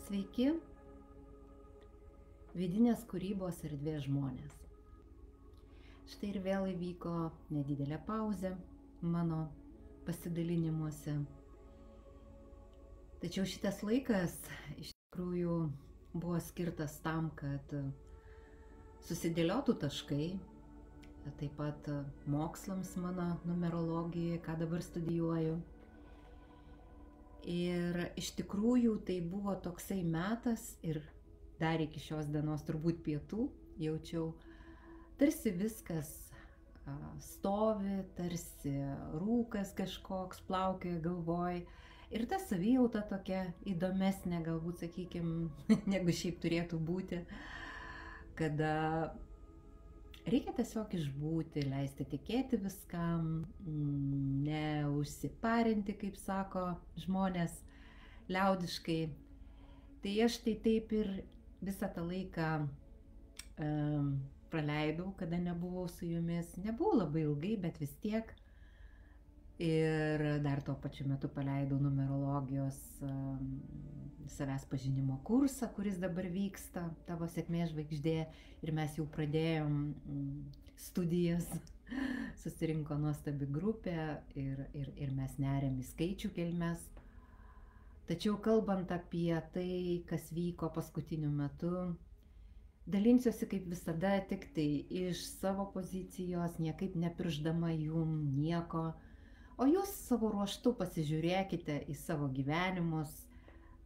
Sveiki, vidinės kūrybos erdvės žmonės. Štai ir vėl įvyko nedidelė pauzė mano pasidalinimuose. Tačiau šitas laikas iš tikrųjų buvo skirtas tam, kad susidėliotų taškai, taip pat mokslams mano numerologijoje, ką dabar studijuoju. Ir iš tikrųjų tai buvo toksai metas ir dar iki šios dienos turbūt pietų jaučiau, tarsi viskas stovi, tarsi rūkas kažkoks plaukioja galvoj. Ir ta savijauta tokia įdomesnė, galbūt, sakykime, negu šiaip turėtų būti, kada reikia tiesiog išbūti, leisti tikėti viskam, neužsiparinti, kaip sako žmonės liaudiškai. Tai aš tai taip ir visą tą laiką praleidau, kada nebuvau su jumis. Nebuvau labai ilgai, bet vis tiek. Ir dar tuo pačiu metu paleidau numerologijos savęs pažinimo kursą, kuris dabar vyksta, Tavo sėkmės žvaigždė. Ir mes jau pradėjom studijas, susirinko nuostabi grupė ir mes neriam į skaičių kelmes. Tačiau kalbant apie tai, kas vyko paskutiniu metu, dalinsiuosi kaip visada tik tai iš savo pozicijos, niekaip nepiršdama jum nieko. O jūs savo ruoštu pasižiūrėkite į savo gyvenimus,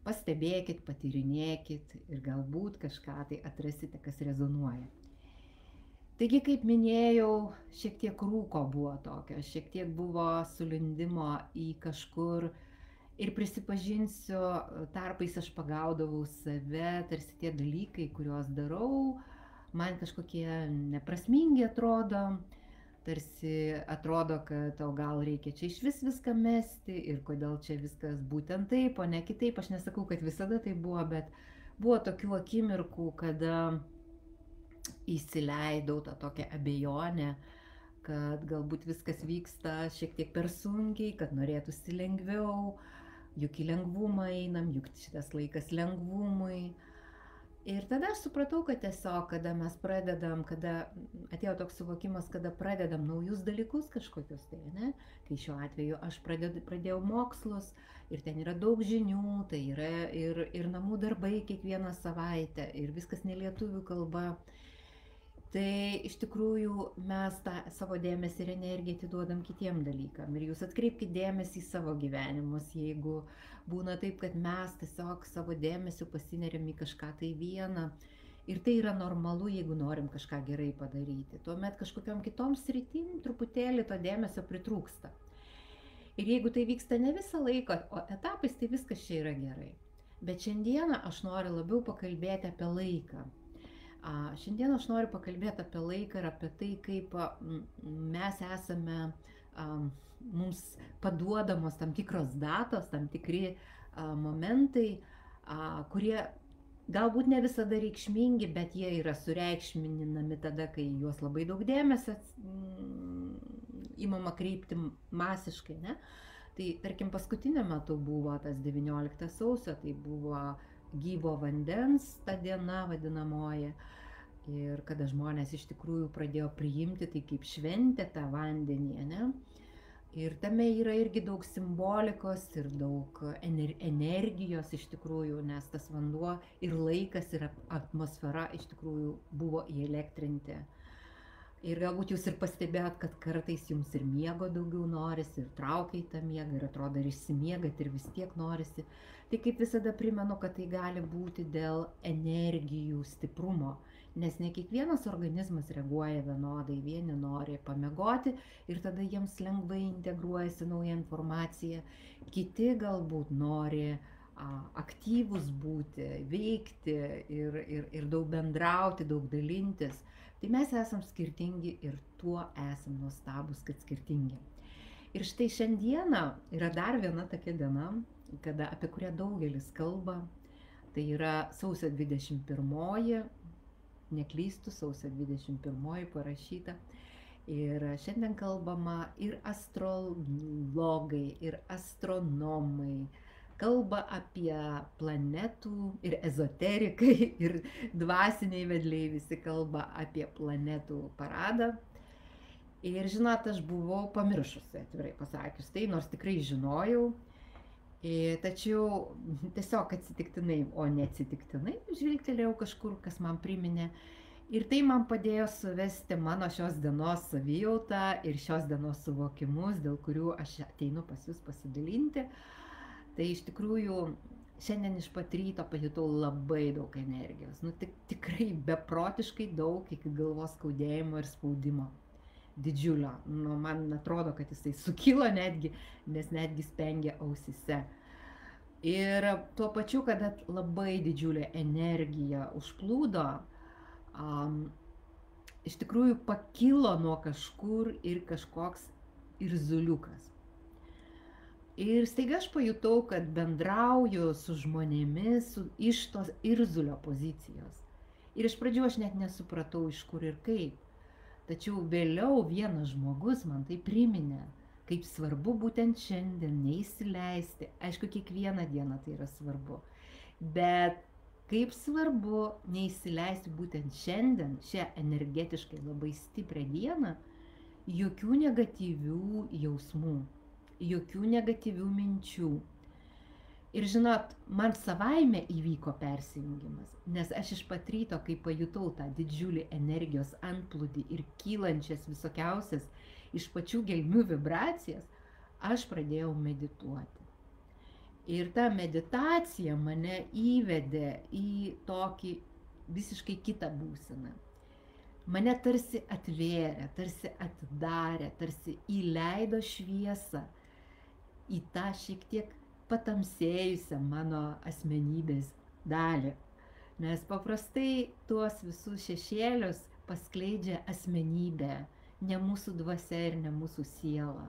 pastebėkit, patyrinėkit ir galbūt kažką tai atrasite, kas rezonuoja. Taigi, kaip minėjau, šiek tiek rūko buvo tokio, šiek tiek buvo sulindimo į kažkur ir prisipažinsiu, tarpais aš pagaudavau save, tarsi tie dalykai, kuriuos darau, man kažkokie neprasmingi atrodo. Tarsi atrodo, kad o gal reikia čia iš viską mesti ir kodėl čia viskas būtent taip, o ne kitaip. Aš nesakau, kad visada tai buvo, bet buvo tokių akimirkų, kada įsileidau tą tokią abejonę, kad galbūt viskas vyksta šiek tiek per sunkiai, kad norėtųsi lengviau, juk į lengvumą einam, juk šitas laikas lengvumui. Ir tada aš supratau, kad tiesiog, kada mes pradedam, kada atėjo toks suvokimas, kada pradedam naujus dalykus kažkokius tai, ne? Kai šiuo atveju aš pradėjau mokslus ir ten yra daug žinių, tai yra ir namų darbai kiekvieną savaitę ir viskas ne lietuvių kalba. Tai iš tikrųjų mes tą savo dėmesį ir energiją atiduodam kitiem dalykam. Ir jūs atkreipkite dėmesį į savo gyvenimus, jeigu būna taip, kad mes tiesiog savo dėmesiu pasineriam į kažką tai vieną. Ir tai yra normalu, jeigu norim kažką gerai padaryti. Tuomet kažkokiom kitom sritim truputėlį to dėmesio pritrūksta. Ir jeigu tai vyksta ne visą laiką, o etapais, tai viskas čia yra gerai. Bet šiandieną aš noriu labiau pakalbėti apie laiką. Šiandien aš noriu pakalbėti apie laiką ir apie tai, kaip mes esame, mums paduodamos tam tikros datos, tam tikri momentai, kurie galbūt ne visada reikšmingi, bet jie yra sureikšminami tada, kai juos labai daug dėmesio imama kreipti masiškai, ne? Tai tarkim paskutiniu metu buvo tas 19 sausio, tai buvo gyvo vandens ta diena vadinamoji ir kada žmonės iš tikrųjų pradėjo priimti tai kaip šventę tą vandenį, ne? Ir tame yra irgi daug simbolikos ir daug energijos iš tikrųjų, nes tas vanduo ir laikas ir atmosfera iš tikrųjų buvo įelektrinti. Ir galbūt jūs ir pastebėjot, kad kartais jums ir miego daugiau norisi, ir traukia į tą miegą, ir atrodo, ir išsimiegat, ir vis tiek norisi. Tai kaip visada primenu, kad tai gali būti dėl energijų stiprumo, nes ne kiekvienas organizmas reaguoja vienodai, vieni nori pamiegoti ir tada jiems lengvai integruojasi nauja informacija, kiti galbūt nori aktyvūs būti, veikti ir daug bendrauti, daug dalintis. Tai mes esam skirtingi ir tuo esam nuostabus, kad skirtingi. Ir štai šiandieną yra dar viena tokia diena, apie kurią daugelis kalba. Tai yra sausio 21, neklystu, sausio 21 parašyta. Ir šiandien kalbama ir astrologai, ir astronomai, kalba apie planetų ir ezoterikai, ir dvasiniai vedliai visi kalba apie planetų paradą. Ir žinot, aš buvau pamiršusi, atvirai pasakius, tai nors tikrai žinojau, tačiau tiesiog atsitiktinai, o neatsitiktinai, žvilgtelėjau kažkur, kas man priminė. Ir tai man padėjo suvesti mano šios dienos savijautą ir šios dienos suvokimus, dėl kurių aš ateinu pas jūs pasidalinti. Tai iš tikrųjų šiandien iš pat ryto pajutau labai daug energijos. Nu, tikrai beprotiškai daug, iki galvos skaudėjimo ir spaudimo. Didžiulio. Nu, man atrodo, kad jisai sukilo netgi, nes netgi spengia ausyse. Ir tuo pačiu, kada labai didžiulė energija užplūdo, iš tikrųjų pakilo nuo kažkur ir kažkoks irzuliukas. Ir staiga aš pajutau, kad bendrauju su žmonėmis iš tos irzulio pozicijos. Ir iš pradžių aš net nesupratau, iš kur ir kaip. Tačiau vėliau vienas žmogus man tai priminė, kaip svarbu būtent šiandien neįsileisti. Aišku, kiekvieną dieną tai yra svarbu. Bet kaip svarbu neįsileisti būtent šiandien, šią energetiškai labai stiprią dieną, jokių negatyvių jausmų, jokių negatyvių minčių. Ir žinot, man savaime įvyko persijungimas, nes aš iš pat ryto, kai pajutau tą didžiulį energijos antplūdį ir kylančias visokiausias iš pačių gelmių vibracijas, aš pradėjau medituoti. Ir ta meditacija mane įvedė į tokį visiškai kitą būseną. Mane tarsi atvėrė, tarsi atidarė, tarsi įleido šviesą į tą šiek tiek patamsėjusią mano asmenybės dalį. Nes paprastai tuos visus šešėlius paskleidžia asmenybė, ne mūsų dvasia ir ne mūsų siela.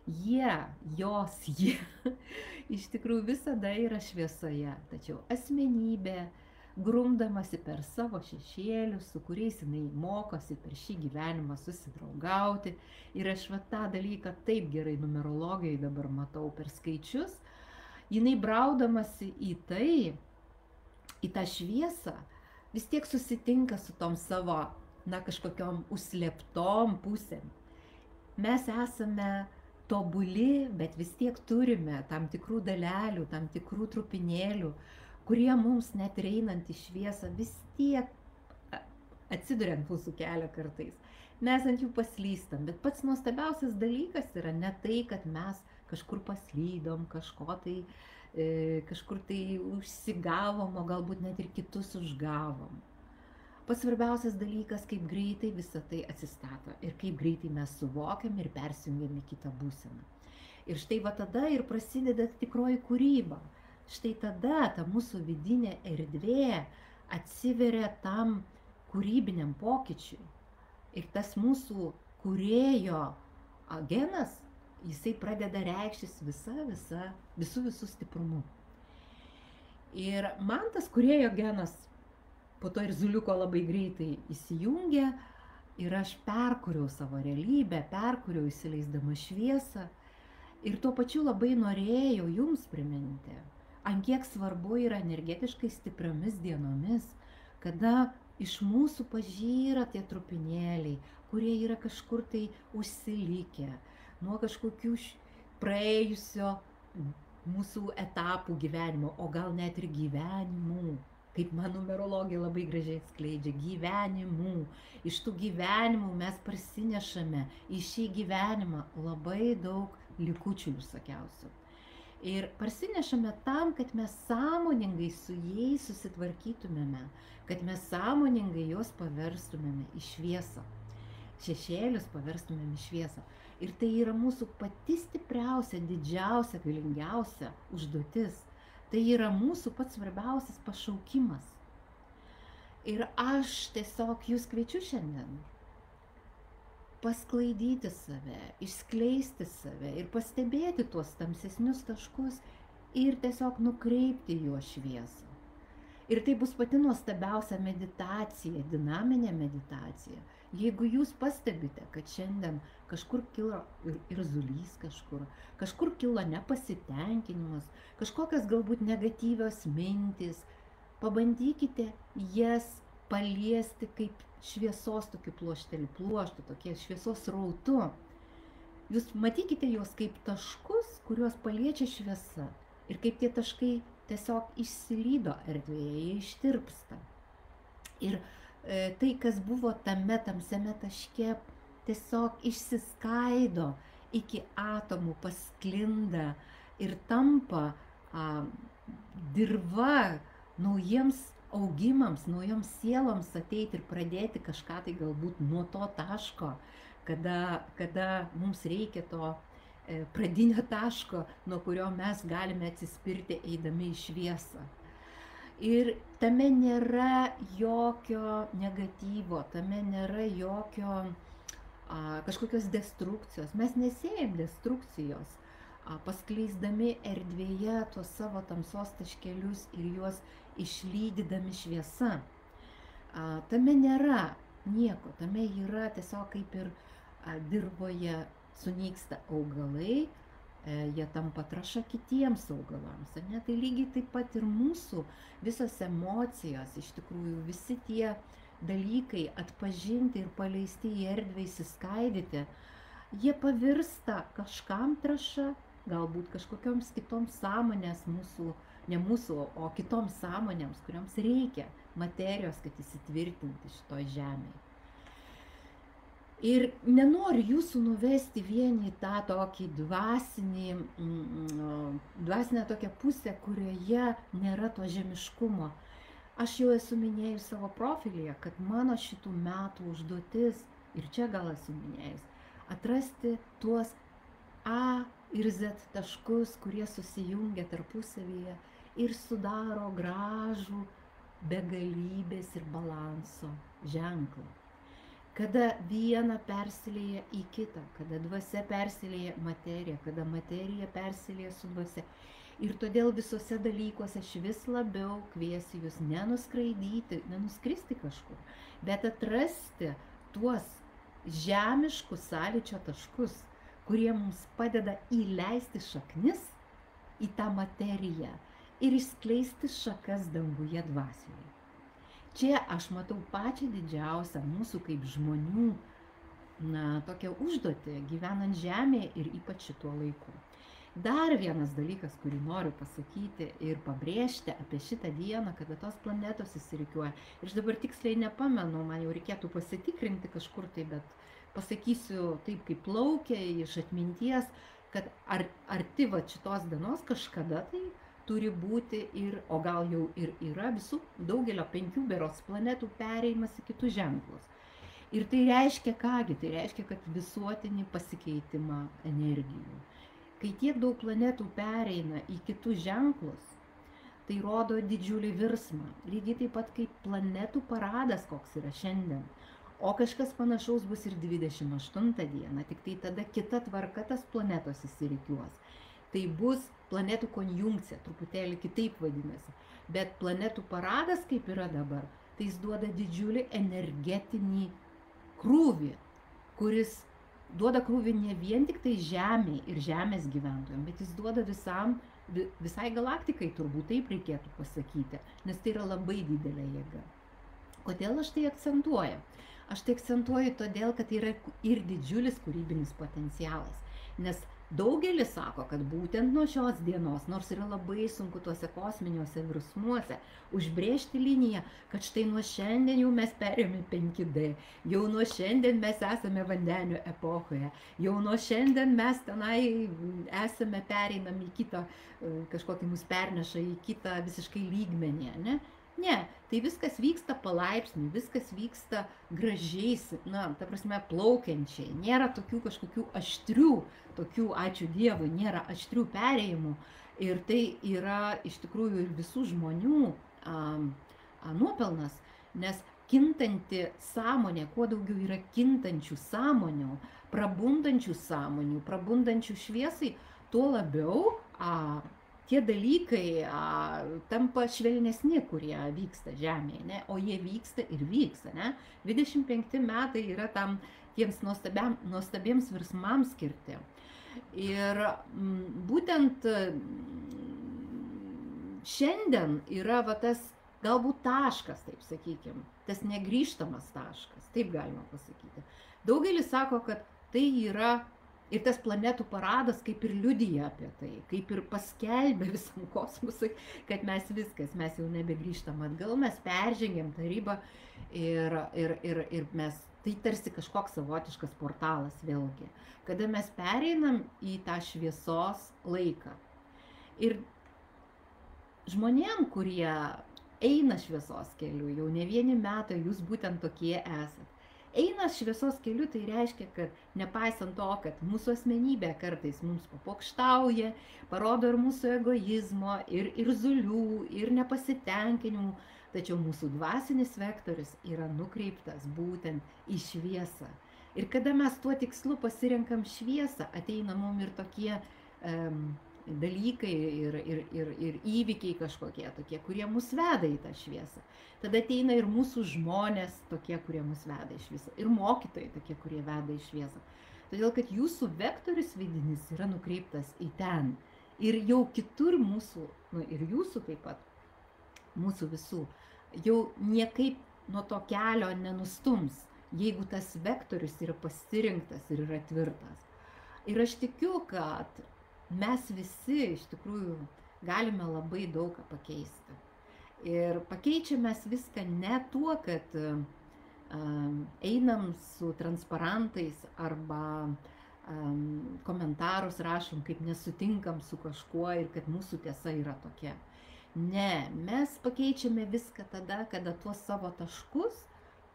Jie iš tikrųjų visada yra šviesoje, tačiau asmenybė, grumdamasi per savo šešėlius, su kuriais jinai mokosi per šį gyvenimą susidraugauti. Ir aš tą dalyką taip gerai numerologijai dabar matau per skaičius, jinai braudamasi į tai, į tą šviesą, vis tiek susitinka su tom savo, kažkokiom užslėptom pusėm. Mes esame tobuli, bet vis tiek turime tam tikrų dalelių, tam tikrų trupinėlių, kurie mums net ir einant į šviesą vis tiek atsiduria ant mūsų kelio kartais. Mes ant jų paslystam, bet pats nuostabiausias dalykas yra ne tai, kad mes kažkur paslydom, kažkur tai užsigavom, o galbūt net ir kitus užgavom. Pats svarbiausias dalykas, kaip greitai visa tai atsistato ir kaip greitai mes suvokiam ir persijungiam į kitą būseną. Ir štai va tada ir prasideda tikroji kūryba. Štai tada ta mūsų vidinė erdvė atsiveria tam kūrybiniam pokyčiui. Ir tas mūsų kūrėjo genas, jisai pradeda reikštis visų stiprumu. Ir man tas kūrėjo genas po to irzuliuko labai greitai įsijungė ir aš perkūriau savo realybę, perkūriau įsileisdama šviesą ir tuo pačiu labai norėjau jums priminti, ant kiek svarbu yra energetiškai stipriomis dienomis, kada iš mūsų pažyra tie trupinėliai, kurie yra kažkur tai užsilikę nuo kažkokių praėjusio mūsų etapų gyvenimo, o gal net ir gyvenimų. Kaip man numerologija labai gražiai atskleidžia, gyvenimų. Iš tų gyvenimų mes parsinešame į šį gyvenimą labai daug likučių visokiausių. Ir parsinešame tam, kad mes sąmoningai su jais susitvarkytumėme, kad mes sąmoningai juos paverstumėme į šviesą. Šešėlius paverstumėme į šviesą. Ir tai yra mūsų pati stipriausia, didžiausia, galingiausia užduotis. Tai yra mūsų pats svarbiausias pašaukimas. Ir aš tiesiog jūs kviečiu šiandien pasklaidyti save, išskleisti save ir pastebėti tuos tamsesnius taškus ir tiesiog nukreipti juos šviesą. Ir tai bus pati nuostabiausia meditacija, dinaminė meditacija. Jeigu jūs pastebite, kad šiandien kažkur kilo irzulys kažkur kilo nepasitenkinimas, kažkokios galbūt negatyvios mintys. Pabandykite jas paliesti kaip šviesos tokį pluoštų, tokie šviesos rautu. Jūs matykite juos kaip taškus, kuriuos paliečia šviesa. Ir kaip tie taškai tiesiog išsilydo erdvėje, jie ištirpsta. Ir tai, kas buvo tame tamsiame taške, tiesiog išsiskaido iki atomų, pasklinda ir tampa dirva naujiems augimams, naujoms sieloms ateiti ir pradėti kažką tai galbūt nuo to taško, kada mums reikia to pradinio taško, nuo kurio mes galime atsispirti eidami į šviesą. Ir tame nėra jokio negatyvo, tame nėra jokio kažkokios destrukcijos. Mes nesėjam destrukcijos, paskleisdami erdvėje tuos savo tamsos taškelius ir juos išlydydami šviesa. Tame nėra nieko, tame yra tiesiog kaip ir dirvoje sunyksta augalai, jie tampa trąša kitiems augalams. Ne? Tai lygiai taip pat ir mūsų visos emocijos, iš tikrųjų visi tie dalykai atpažinti ir paleisti į erdvę, įsiskaidyti, jie pavirsta kažkam trąša, galbūt kažkokioms kitoms sąmonės mūsų, ne mūsų, o kitoms sąmonėms, kuriams reikia materijos, kad įsitvirtinti šitoj žemėje. Ir nenoriu jūsų nuvesti vien į tą tokį dvasinę tokią pusę, kurioje nėra to žemiškumo. Aš jau esu minėjus savo profilyje, kad mano šitų metų užduotis, ir čia gal esu minėjus, atrasti tuos A ir Z taškus, kurie susijungia tarpusavyje ir sudaro gražų begalybės ir balanso ženklą. Kada viena persilieja į kitą, kada dvasia persilieja materiją, kada materija persilieja su dvasia. Ir todėl visose dalykuose aš vis labiau kviesiu jūs nenuskraidyti, nenuskristi kažkur, bet atrasti tuos žemiškus sąlyčio taškus, kurie mums padeda įleisti šaknis į tą materiją ir išskleisti šakas danguje dvasioje. Čia aš matau pačią didžiausią mūsų kaip žmonių tokią užduotį gyvenant žemėje ir ypač šituo laiku. Dar vienas dalykas, kurį noriu pasakyti ir pabrėžti apie šitą dieną, kada tos planetos įsirikiuoja. Ir aš dabar tiksliai nepamenu, man jau reikėtų pasitikrinti kažkur tai, bet pasakysiu taip, kaip plaukia iš atminties, kad arti va šitos dienos kažkada tai turi būti ir, o gal jau ir yra visų daugelio 5 berods planetų perėjimas į kitus ženklus. Ir tai reiškia kągi, tai reiškia, kad visuotinį pasikeitimą energijų. Kai tiek daug planetų pereina į kitus ženklus, tai rodo didžiulį virsmą. Lygiai taip pat kaip planetų paradas, koks yra šiandien. O kažkas panašaus bus ir 28 dieną, tik tai tada kita tvarka tas planetos įsirikiuos. Tai bus planetų konjunkcija, truputėlį kitaip vadinasi. Bet planetų paradas, kaip yra dabar, tai jis duoda didžiulį energetinį krūvį, kuris duoda krūvį ne vien tik tai Žemei ir Žemės gyventojams, bet jis duoda visai galaktikai, turbūt taip reikėtų pasakyti, nes tai yra labai didelė jėga. Kodėl aš tai akcentuoju? Aš tai akcentuoju todėl, kad tai yra ir didžiulis kūrybinis potencialas, nes daugelis sako, kad būtent nuo šios dienos, nors yra labai sunku tuose kosminiuose virsmuose, užbrėžti liniją, kad štai nuo šiandien jau mes perėjome 5D, jau nuo šiandien mes esame vandenių epochoje, jau nuo šiandien mes tenai esame pereinami į kitą, kažkokį mus perneša į kitą visiškai lygmenį, ne? Ne, tai viskas vyksta palaipsniui, viskas vyksta gražiais, ta prasme, plaukiančiai. Nėra tokių kažkokių aštrių, tokių, ačiū Dievui, nėra aštrių perėjimų. Ir tai yra iš tikrųjų ir visų žmonių nuopelnas, nes kintanti sąmonė, kuo daugiau yra kintančių sąmonių, prabundančių šviesai, tuo labiau tie dalykai tampa švelnesni, kurie vyksta Žemėje, ne? O jie vyksta ir vyksta. Ne? 25 metai yra tam tiems nuostabiems virsmams skirti. Ir būtent šiandien yra va tas galbūt taškas, taip sakykim, tas negrįžtamas taškas, taip galima pasakyti. Daugelis sako, kad tai yra ir tas planetų paradas kaip ir liudija apie tai, kaip ir paskelbė visam kosmosui, kad mes jau nebegrįžtam atgal, mes peržengėm tą ribą ir mes, tai tarsi kažkoks savotiškas portalas vėlgi, kada mes pereinam į tą šviesos laiką. Ir žmonėm, kurie eina šviesos keliu, jau ne vieni metai, jūs būtent tokie esat. Eina šviesos keliu, tai reiškia, kad nepaisant to, kad mūsų asmenybė kartais mums papokštauja, parodo ir mūsų egoizmo, ir zulių, ir nepasitenkinimų, tačiau mūsų dvasinis vektorius yra nukreiptas būtent į šviesą. Ir kada mes tuo tikslu pasirenkam šviesą, ateina mum ir tokie dalykai ir įvykiai kažkokie tokie, kurie mus veda į tą šviesą. Tada ateina ir mūsų žmonės tokie, kurie mus veda į šviesą. Ir mokytojai tokie, kurie veda į šviesą. Todėl, kad jūsų vektorius vidinis yra nukreiptas į ten. Ir jau kitur mūsų, ir jūsų taip pat, mūsų visų, jau niekaip nuo to kelio nenustums, jeigu tas vektorius yra pasirinktas ir yra tvirtas. Ir aš tikiu, kad mes visi iš tikrųjų galime labai daug ką pakeisti. Ir pakeičiame viską ne tuo, kad einam su transparantais arba komentarus rašom, kaip nesutinkam su kažkuo ir kad mūsų tiesa yra tokia. Ne, mes pakeičiame viską tada, kada tuos savo taškus,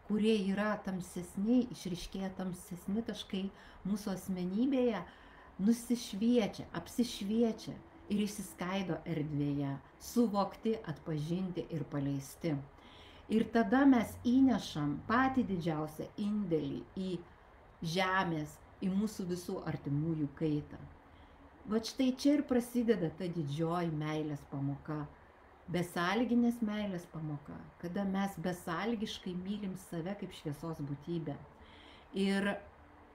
kurie yra tamsesni, išryškėja tamsesni taškai mūsų asmenybėje, nusišviečia, apsišviečia ir išsiskaido erdvėje, suvokti, atpažinti ir paleisti. Ir tada mes įnešam patį didžiausią indėlį į žemės, į mūsų visų artimųjų kaitą. Va štai čia ir prasideda ta didžioji meilės pamoka, besąlyginės meilės pamoka, kada mes besąlygiškai mylim save kaip šviesos būtybę. Ir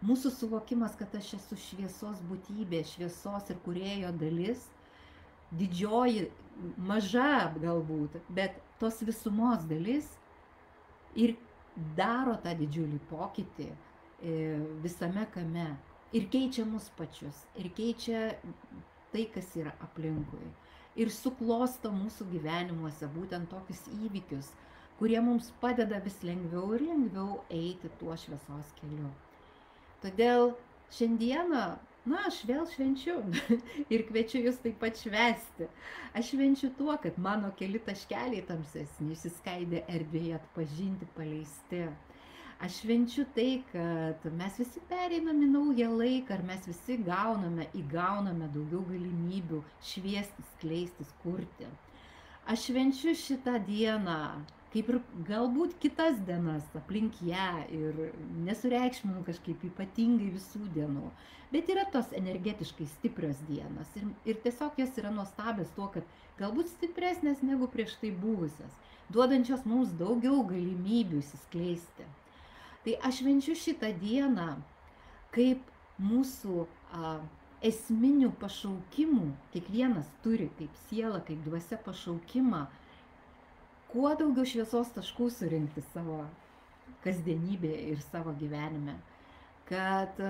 mūsų suvokimas, kad aš esu šviesos būtybė, šviesos ir kūrėjo dalis, didžioji, maža galbūt, bet tos visumos dalis ir daro tą didžiulį pokytį visame kame. Ir keičia mus pačius, ir keičia tai, kas yra aplinkui. Ir suklosto mūsų gyvenimuose būtent tokius įvykius, kurie mums padeda vis lengviau ir lengviau eiti tuo šviesos keliu. Todėl šiandieną, aš vėl švenčiu ir kviečiu jūs taip pat švęsti. Aš švenčiu tuo, kad mano keli taškeliai tamsesni išsiskaidė erdvėje, atpažinti, paleisti. Aš švenčiu tai, kad mes visi pereinam į naują laiką, ar mes visi įgauname daugiau galimybių šviestis, skleistis, kurti. Aš švenčiu šitą dieną, kaip ir galbūt kitas dienas aplink ją ir nesureikšminu kažkaip ypatingai visų dienų, bet yra tos energetiškai stiprios dienos ir tiesiog jos yra nuostabios tuo, kad galbūt stipresnės negu prieš tai buvusios, duodančios mums daugiau galimybių įsiskleisti. Tai aš švenčiu šitą dieną kaip mūsų esminių pašaukimų, kiekvienas turi kaip siela, kaip dvasia pašaukimą, kuo daugiau šviesos taškų surinkti savo kasdienybėje ir savo gyvenime, kad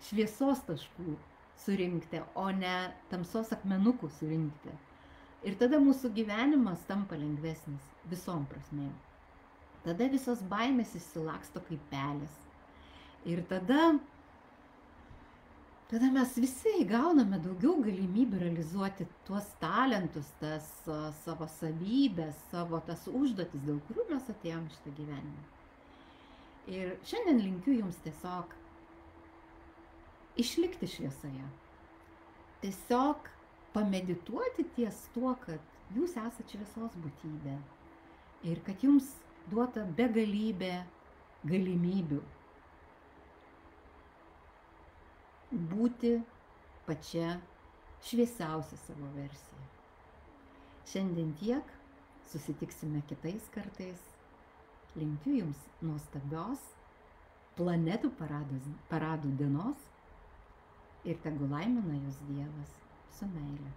šviesos taškų surinkti, o ne tamsos akmenukų surinkti. Ir tada mūsų gyvenimas tampa lengvesnis visom prasmėm. Tada visos baimės išsilaksto kaip pelės. Ir tada mes visi įgauname daugiau galimybių realizuoti tuos talentus, tas savo savybės, savo tas užduotis, dėl kurių mes atėjom šitą gyvenimą. Ir šiandien linkiu jums tiesiog išlikti šviesoje. Tiesiog pamedituoti ties tuo, kad jūs esate šviesos būtybė ir kad jums duota begalybė galimybių būti pačia šviesiausia savo versija. Šiandien tiek, susitiksime kitais kartais. Linkiu jums nuostabios planetų paradų dienos ir tegu laimina jūs Dievas su meile.